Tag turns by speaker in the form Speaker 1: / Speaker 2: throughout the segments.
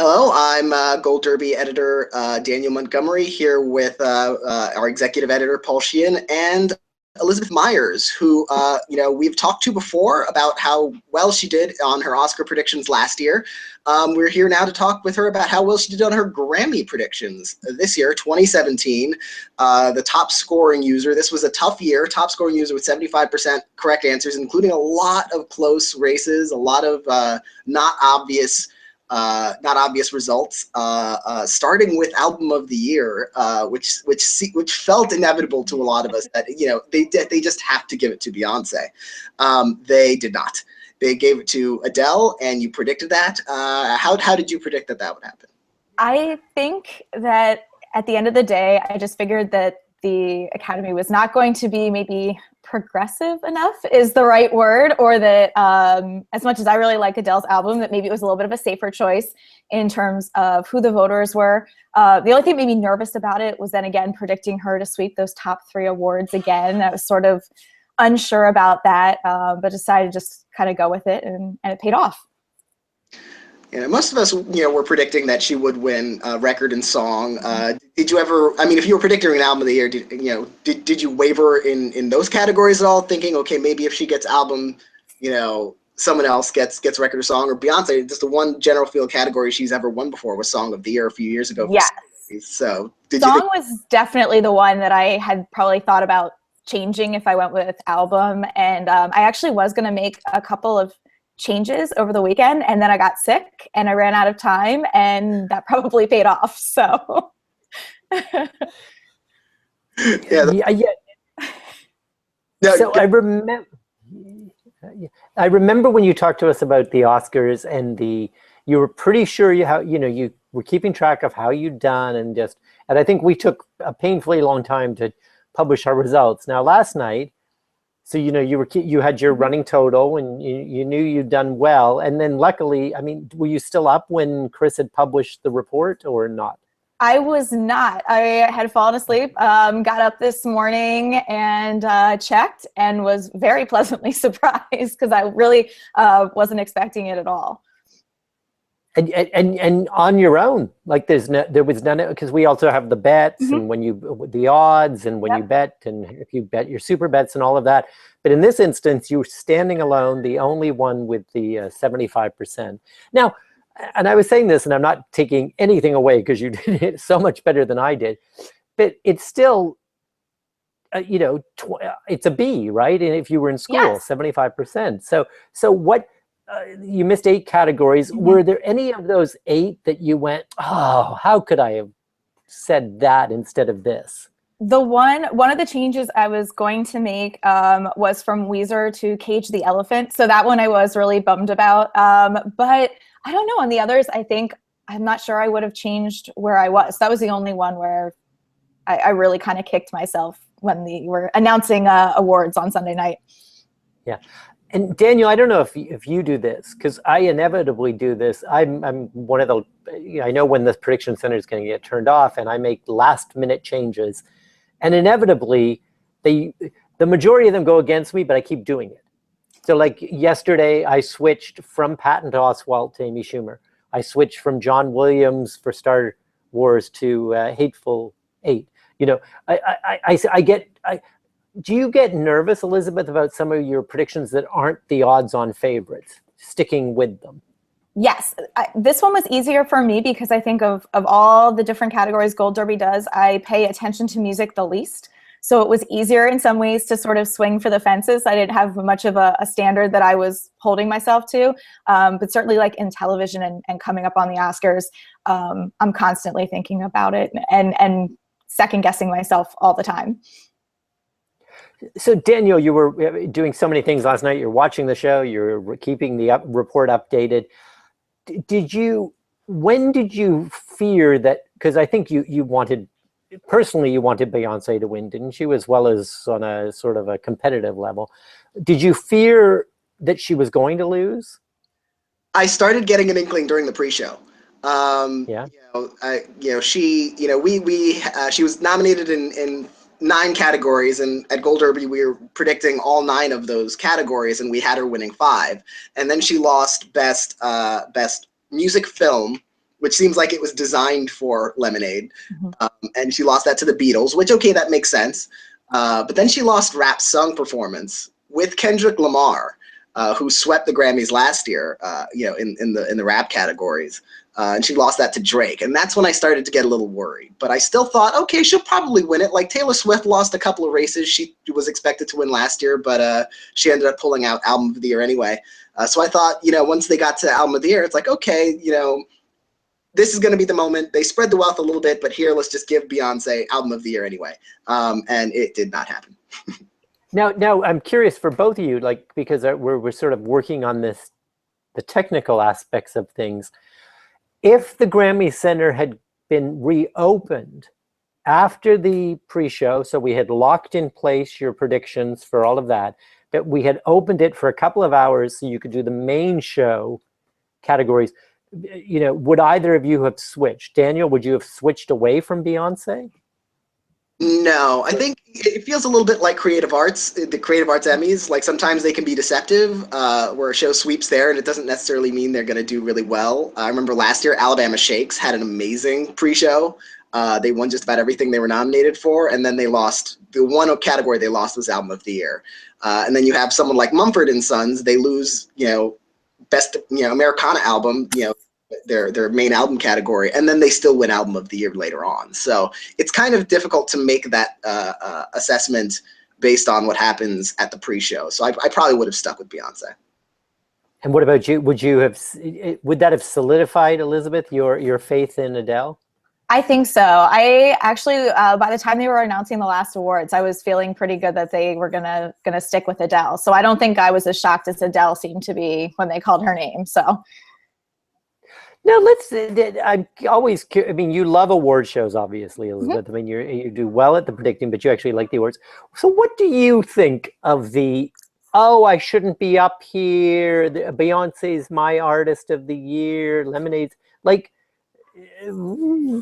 Speaker 1: Hello, I'm Gold Derby editor Daniel Montgomery here with our executive editor Paul Sheehan and Elizabeth Myers, who we've talked to before about how well she did on her Oscar predictions last year. We're here now to talk with her about how well she did on her Grammy predictions this year, 2017. The top scoring user. This was a tough year. Top scoring user with 75% correct answers, including a lot of close races, a lot of not obvious results, starting with album of the year, which felt inevitable to a lot of us that they just have to give it to Beyonce. They did not. They gave it to Adele, and you predicted that. How did you predict that would happen?
Speaker 2: I think that at the end of the day, I just figured that the Academy was not going to be maybe progressive enough is the right word, or that as much as I really like Adele's album, that maybe it was a little bit of a safer choice in terms of who the voters were. The only thing that made me nervous about it was then again predicting her to sweep those top 3 awards again. I was sort of unsure about that, but decided to just kind of go with it, and it paid off.
Speaker 1: Yeah, most of us, were predicting that she would win record and song. Did you ever? I mean, if you were predicting an album of the year, did you waver in those categories at all? Thinking, okay, maybe if she gets album, someone else gets record or song, or Beyonce, just the one general field category she's ever won before was Song of the Year a few years ago.
Speaker 2: Yes.
Speaker 1: So
Speaker 2: song was definitely the one that I had probably thought about changing if I went with album, and I actually was going to make a couple of changes over the weekend, and then I got sick and I ran out of time, and that probably paid off. So
Speaker 3: So I remember when you talked to us about the Oscars, and you were pretty sure you were keeping track of how you'd done, and I think we took a painfully long time to publish our results. Now last night, so you had your running total, and you knew you'd done well, and then luckily, I mean, were you still up when Chris had published the report or not?
Speaker 2: I was not. I had fallen asleep, got up this morning and checked, and was very pleasantly surprised because I really wasn't expecting it at all.
Speaker 3: And on your own, like there was none, because we also have the bets, and the odds, and when you bet, and if you bet your super bets and all of that. But in this instance, you were standing alone, the only one with the 75%. Now, and I was saying this, and I'm not taking anything away because you did it so much better than I did, but it's still, it's a B, right? And if you were in school, yes. 75%. So what? You missed 8 categories. Were there any of those 8 that you went, oh, how could I have said that instead of this?
Speaker 2: One of the changes I was going to make was from Weezer to Cage the Elephant. So that one I was really bummed about. But I don't know. On the others, I'm not sure I would have changed where I was. That was the only one where I really kind of kicked myself when we were announcing awards on Sunday night.
Speaker 3: Yeah. And Daniel, I don't know if you do this, because I inevitably do this. I'm one of the, I know when the prediction center is going to get turned off, and I make last minute changes, and inevitably the majority of them go against me, but I keep doing it. So like yesterday, I switched from Patton to Oswalt to Amy Schumer. I switched from John Williams for Star Wars to Hateful Eight. Do you get nervous, Elizabeth, about some of your predictions that aren't the odds-on favorites, sticking with them?
Speaker 2: Yes. This one was easier for me because I think of all the different categories Gold Derby does, I pay attention to music the least. So it was easier in some ways to sort of swing for the fences. I didn't have much of a standard that I was holding myself to. But certainly like in television and coming up on the Oscars, I'm constantly thinking about it and second-guessing myself all the time.
Speaker 3: So Daniel, you were doing so many things last night. You're watching the show. You're keeping the report updated. When did you fear that? Because I think you wanted Beyonce to win, didn't you? As well as on a sort of a competitive level. Did you fear that she was going to lose?
Speaker 1: I started getting an inkling during the pre-show.
Speaker 3: Yeah.
Speaker 1: She was nominated in 9 categories, and at Gold Derby we were predicting all 9 of those categories, and we had her winning 5. And then she lost best music film, which seems like it was designed for Lemonade.
Speaker 2: Mhm.
Speaker 1: And she lost that to the Beatles, which, okay, that makes sense. But then she lost rap sung performance with Kendrick Lamar, who swept the Grammys last year, in the rap categories. And she lost that to Drake. And that's when I started to get a little worried. But I still thought, okay, she'll probably win it. Like Taylor Swift lost a couple of races. She was expected to win last year, but she ended up pulling out Album of the Year anyway. So I thought, once they got to Album of the Year, it's like, okay, this is going to be the moment. They spread the wealth a little bit, but here, let's just give Beyonce Album of the Year anyway. And it did not happen.
Speaker 3: Now I'm curious for both of you, like, because we're sort of working on the technical aspects of things. If the Grammy Center had been reopened after the pre-show, so we had locked in place your predictions for all of that, but we had opened it for a couple of hours so you could do the main show categories, would either of you have switched? Daniel, would you have switched away from Beyonce?
Speaker 1: No, I think it feels a little bit like creative arts, the creative arts Emmys. Like sometimes they can be deceptive, where a show sweeps there and it doesn't necessarily mean they're going to do really well. I remember last year, Alabama Shakes had an amazing pre-show. They won just about everything they were nominated for, and then they lost. The one category they lost was Album of the Year. And then you have someone like Mumford and Sons. They lose, best, Americana album, their main album category, and then they still win Album of the Year later on. So it's kind of difficult to make that assessment based on what happens at the pre-show. So I probably would have stuck with Beyonce.
Speaker 3: And what about you? Would that have solidified, Elizabeth, your faith in Adele?
Speaker 2: I think so. I actually, by the time they were announcing the last awards, I was feeling pretty good that they were gonna stick with Adele. So I don't think I was as shocked as Adele seemed to be when they called her name. So.
Speaker 3: No, you love award shows, obviously, Elizabeth. Mm-hmm. I mean, you do well at the predicting, but you actually like the awards. So what do you think of I shouldn't be up here, Beyonce's my artist of the year, Lemonade's, like,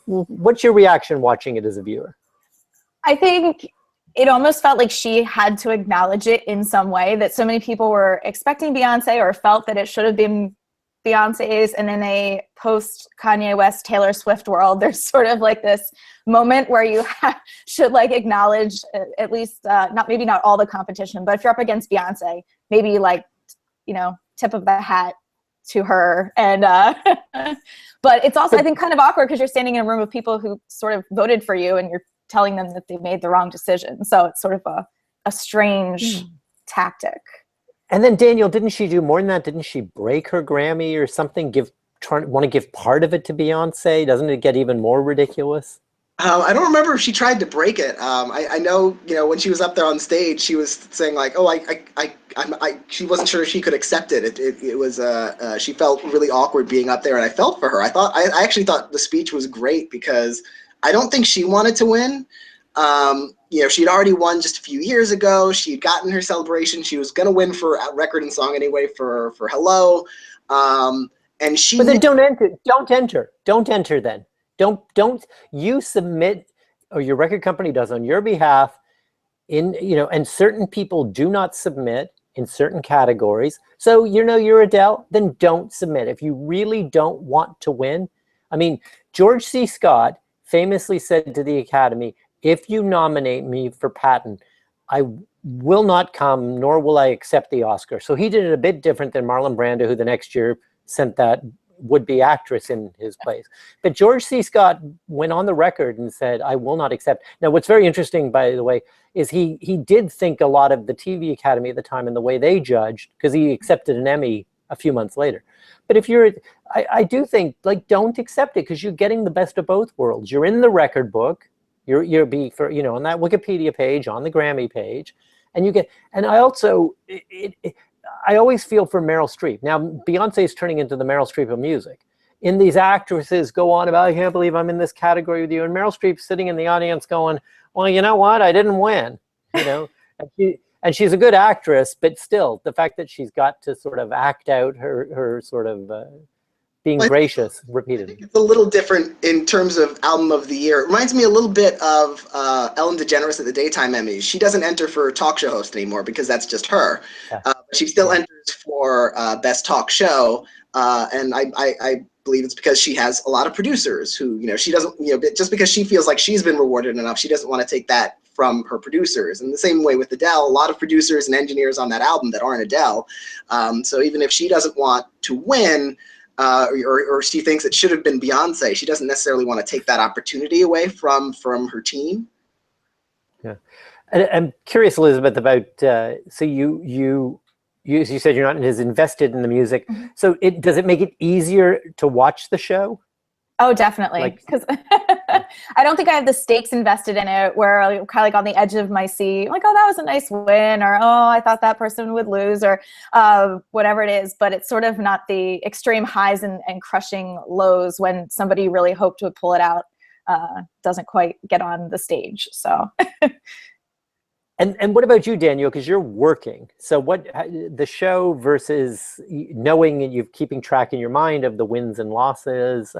Speaker 3: what's your reaction watching it as a viewer?
Speaker 2: I think it almost felt like she had to acknowledge it in some way, that so many people were expecting Beyonce or felt that it should have been Beyonce's, and then a post Kanye West Taylor Swift world, there's sort of like this moment where you should like acknowledge at least maybe not all the competition, but if you're up against Beyonce, maybe like tip of the hat to her. And but it's also, I think, kind of awkward because you're standing in a room of people who sort of voted for you and you're telling them that they made the wrong decision. So it's sort of a strange tactic.
Speaker 3: And then Daniel, didn't she do more than that? Didn't she break her Grammy or something? Want to give part of it to Beyonce? Doesn't it get even more ridiculous?
Speaker 1: I don't remember if she tried to break it. I know, when she was up there on stage, she was saying like, "Oh, she wasn't sure if she could accept it. It was she felt really awkward being up there, and I felt for her. I actually thought the speech was great because I don't think she wanted to win. She'd already won just a few years ago. She'd gotten her celebration. She was going to win for record and song anyway for Hello. And she.
Speaker 3: But then don't enter then. Don't you submit, or your record company does on your behalf, and certain people do not submit in certain categories. So, you're Adele, then don't submit. If you really don't want to win. I mean, George C. Scott famously said to the Academy, "If you nominate me for Patton, I will not come, nor will I accept the Oscar." So he did it a bit different than Marlon Brando, who the next year sent that would-be actress in his place. But George C. Scott went on the record and said, "I will not accept." Now, what's very interesting, by the way, is he did think a lot of the TV Academy at the time and the way they judged, because he accepted an Emmy a few months later. But if I do think, like, don't accept it, because you're getting the best of both worlds. You're in the record book. You'll be on that Wikipedia page, on the Grammy page, and I also, I always feel for Meryl Streep. Now, Beyonce is turning into the Meryl Streep of music. And these actresses go on about, "I can't believe I'm in this category with you." And Meryl Streep's sitting in the audience going, "Well, you know what? I didn't win." And she's a good actress, but still, the fact that she's got to sort of act out her sort of being gracious repeatedly.
Speaker 1: I think it's a little different in terms of Album of the Year. It reminds me a little bit of Ellen DeGeneres at the Daytime Emmys. She doesn't enter for talk show host anymore because that's just her. Yeah. She still enters for Best Talk Show. And believe it's because she has a lot of producers who, she doesn't, just because she feels like she's been rewarded enough, she doesn't want to take that from her producers. And the same way with Adele, a lot of producers and engineers on that album that aren't Adele. So even if she doesn't want to win, or she thinks it should have been Beyonce, she doesn't necessarily want to take that opportunity away from her team.
Speaker 3: Yeah. And I'm curious, Elizabeth, about, so you as you said, you're not as invested in the music.
Speaker 2: Mm-hmm.
Speaker 3: So does it make it easier to watch the show?
Speaker 2: Oh, definitely. Because I don't think I have the stakes invested in it where I'm kind of like on the edge of my seat, like, oh, that was a nice win, or, oh, I thought that person would lose, or whatever it is. But it's sort of not the extreme highs and crushing lows when somebody really hoped to pull it out doesn't quite get on the stage. So.
Speaker 3: And what about you, Daniel? Because you're working. So the show versus knowing and you keeping track in your mind of the wins and losses.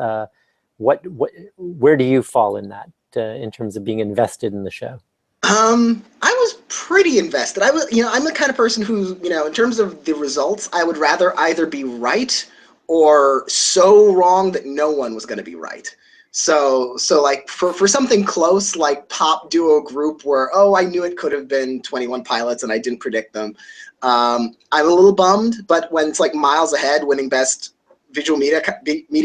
Speaker 3: Where do you fall in that in terms of being invested in the show?
Speaker 1: I was pretty invested. I'm the kind of person who, in terms of the results, I would rather either be right or so wrong that no one was going to be right. So like for something close, like pop duo group where, oh, I knew it could have been 21 Pilots and I didn't predict them. I'm a little bummed, but when it's like miles ahead winning best visual media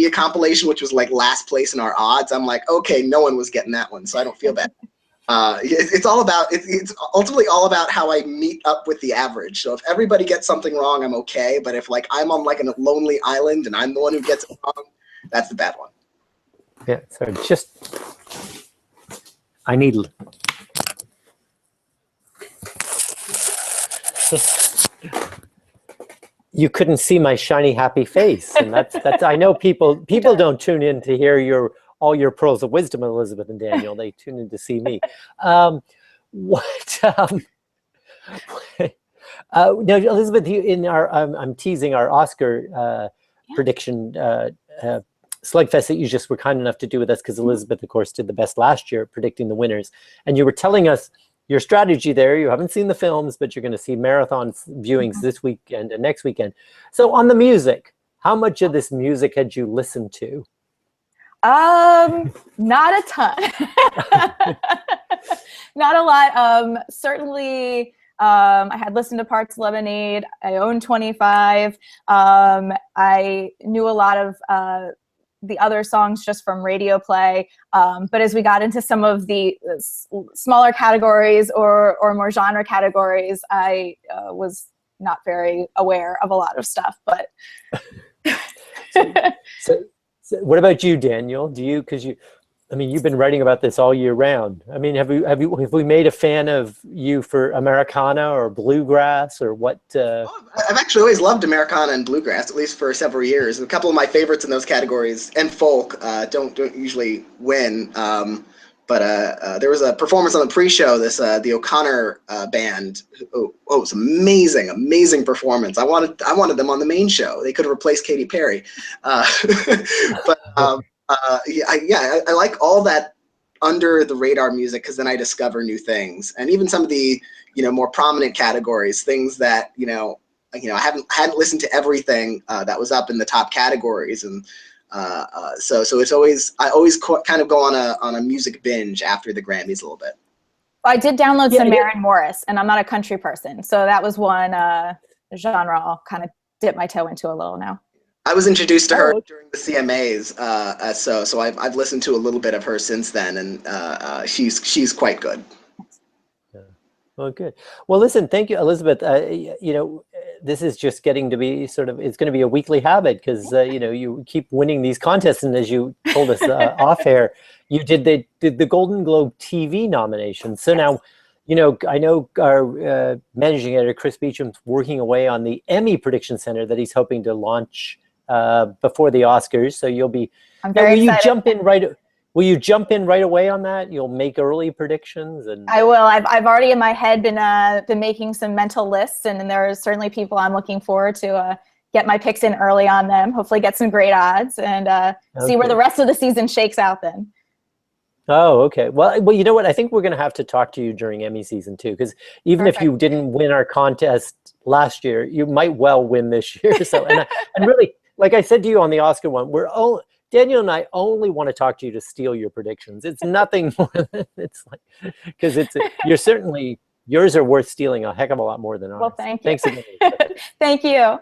Speaker 1: compilation, which was like last place in our odds, I'm like, okay, no one was getting that one, so I don't feel bad. It's ultimately all about how I meet up with the average. So if everybody gets something wrong, I'm okay. But if like I'm on like a lonely island and I'm the one who gets it wrong, that's the bad one.
Speaker 3: Yeah, so I need. You couldn't see my shiny, happy face, and that's. I know people don't tune in to hear all your pearls of wisdom, Elizabeth and Daniel. They tune in to see me. Now, Elizabeth, I'm teasing our Oscar prediction. Slugfest that you just were kind enough to do with us, because Elizabeth, of course, did the best last year predicting the winners. And you were telling us your strategy there. You haven't seen the films, but you're going to see marathon viewings this weekend and next weekend. So on the music, how much of this music had you listened to?
Speaker 2: Not a ton. Not a lot. Certainly, I had listened to Parts Lemonade. I owned 25. I knew a lot of the other songs just from radio play. But as we got into some of the smaller categories or more genre categories, I was not very aware of a lot of stuff. But
Speaker 3: so what about you, Daniel? You've been writing about this all year round. I mean, have we made a fan of you for Americana or bluegrass or what?
Speaker 1: I've actually always loved Americana and bluegrass, at least for several years. A couple of my favorites in those categories and folk don't usually win. But there was a performance on the pre-show. The O'Connor band. Oh, it was amazing performance. I wanted them on the main show. They could have replaced Katy Perry. But. I like all that under the radar music, because then I discover new things, and even some of the more prominent categories, things that I hadn't listened to everything that was up in the top categories, and so I always kind of go on a music binge after the Grammys a little bit.
Speaker 2: I did download some Maren Morris, and I'm not a country person, so that was one genre I'll kind of dip my toe into a little now.
Speaker 1: I was introduced to her during the CMAs, so I've listened to a little bit of her since then, and she's quite good.
Speaker 3: Yeah. Well, good. Well, listen, thank you, Elizabeth. This is just getting to be it's going to be a weekly habit, because you keep winning these contests, and as you told us off air, you did the Golden Globe TV nomination. So now, I know our managing editor Chris Beecham's working away on the Emmy Prediction Center that he's hoping to launch before the Oscars. So you'll be.
Speaker 2: I'm very excited.
Speaker 3: Will you jump in right away on that? You'll make early predictions, and
Speaker 2: I will. I've already in my head been making some mental lists, and there are certainly people I'm looking forward to get my picks in early on them. Hopefully, get some great odds, and see where the rest of the season shakes out. Then. Oh,
Speaker 3: okay. Well, you know what? I think we're going to have to talk to you during Emmy season too, because even if you didn't win our contest last year, you might well win this year. So, and really, like I said to you on the Oscar one, Daniel and I only want to talk to you to steal your predictions. It's nothing more than it's like, because you're certainly, yours are worth stealing a heck of a lot more than ours.
Speaker 2: Well, thank you.
Speaker 3: Thanks again.
Speaker 2: Thank you.